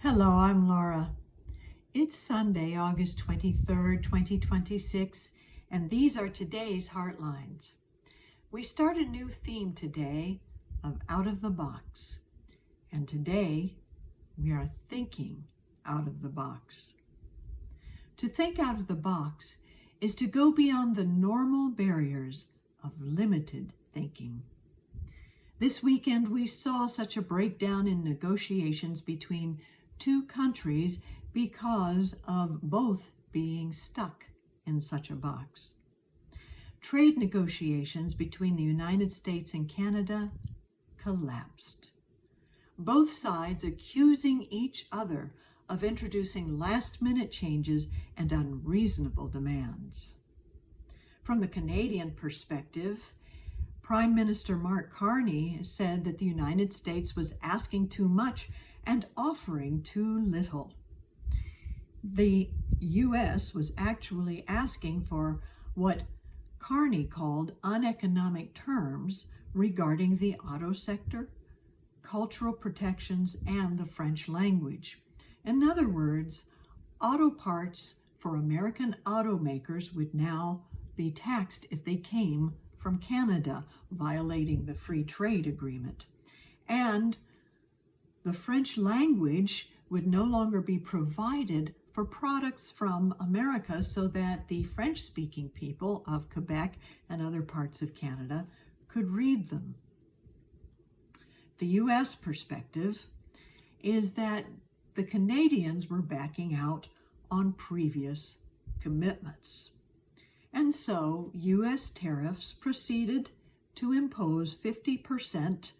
Hello, I'm Laura. It's Sunday, August 23rd, 2026, and these are today's Heartlines. We start a new theme today of Out of the Box, and today we are thinking out of the box. To think out of the box is to go beyond the normal barriers of limited thinking. This weekend, we saw such a breakdown in negotiations between two countries because of both being stuck in such a box. Trade negotiations between the United States and Canada collapsed. Both sides accusing each other of introducing last-minute changes and unreasonable demands. From the Canadian perspective, Prime Minister Mark Carney said that the United States was asking too much and offering too little. The U.S. was actually asking for what Carney called uneconomic terms regarding the auto sector, cultural protections, and the French language. In other words, auto parts for American automakers would now be taxed if they came from Canada, violating the free trade agreement. And the French language would no longer be provided for products from America so that the French-speaking people of Quebec and other parts of Canada could read them. The U.S. perspective is that the Canadians were backing out on previous commitments. And so U.S. tariffs proceeded to impose 50%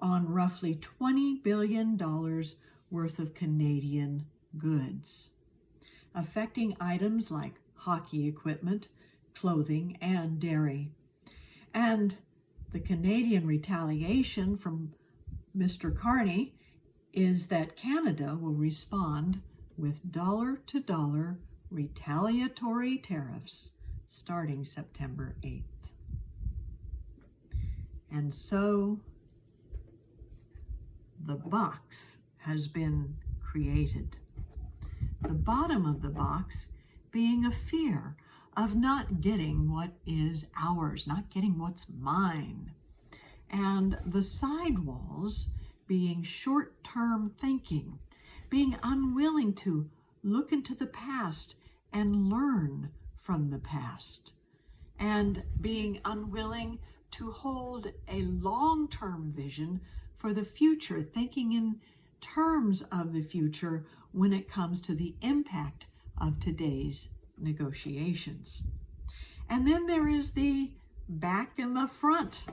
on roughly $20 billion worth of Canadian goods, affecting items like hockey equipment, clothing, and dairy. And the Canadian retaliation from Mr. Carney is that Canada will respond with dollar-to-dollar retaliatory tariffs starting September 8th. And so the box has been created. The bottom of the box being a fear of not getting what is ours, not getting what's mine. And the side walls being short-term thinking, being unwilling to look into the past and learn from the past, and being unwilling to hold a long-term vision for the future, thinking in terms of the future when it comes to the impact of today's negotiations. And then there is the back and the front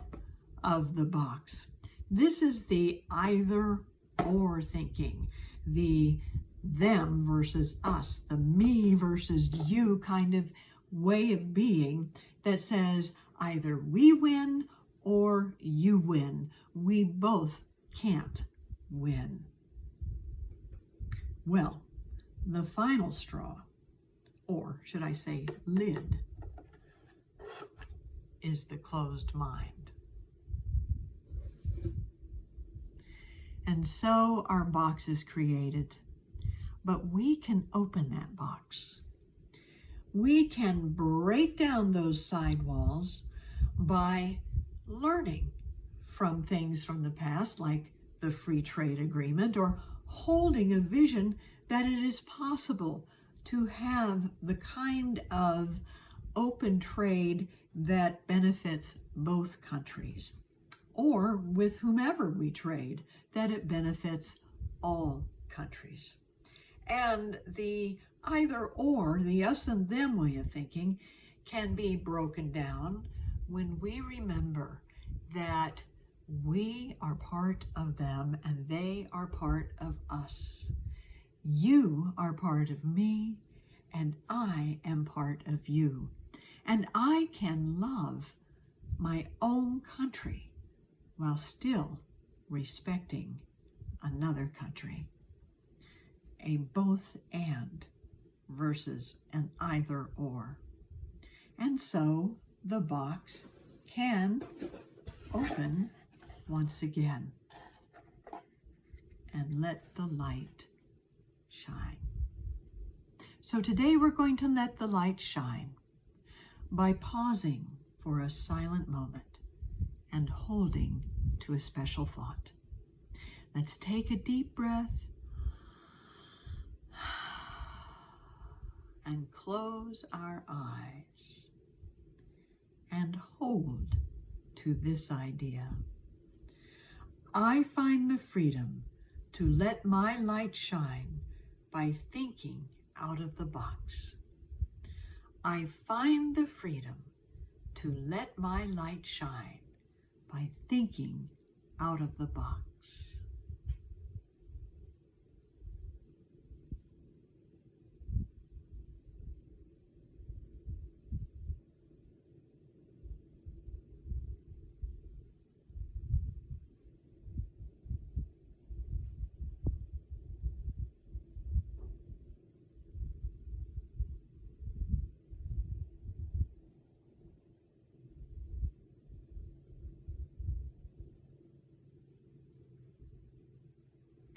of the box. This is the either or thinking, the them versus us, the me versus you kind of way of being that says either we win or you win. We both can't win. Well, the final straw, or should I say lid, is the closed mind. And so our box is created, but we can open that box. We can break down those side walls by learning from things from the past, like the free trade agreement, or holding a vision that it is possible to have the kind of open trade that benefits both countries, or with whomever we trade, that it benefits all countries. And the either or, the us and them way of thinking, can be broken down when we remember that we are part of them and they are part of us. You are part of me and I am part of you. And I can love my own country while still respecting another country. A both and versus an either or. And so the box can open once again and let the light shine. So today we're going to let the light shine by pausing for a silent moment and holding to a special thought. Let's take a deep breath and close our eyes and hold to this idea. I find the freedom to let my light shine by thinking out of the box. I find the freedom to let my light shine by thinking out of the box.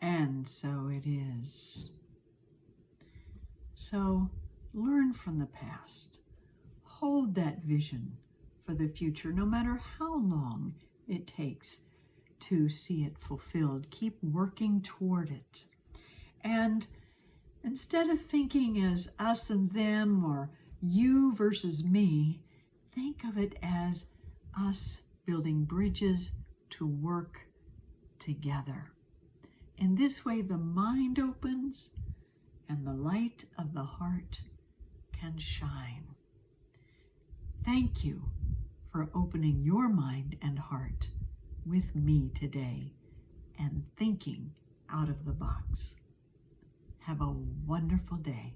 And so it is. So learn from the past. Hold that vision for the future, no matter how long it takes to see it fulfilled. Keep working toward it. And instead of thinking as us and them or you versus me, think of it as us building bridges to work together. In this way, the mind opens and the light of the heart can shine. Thank you for opening your mind and heart with me today and thinking out of the box. Have a wonderful day.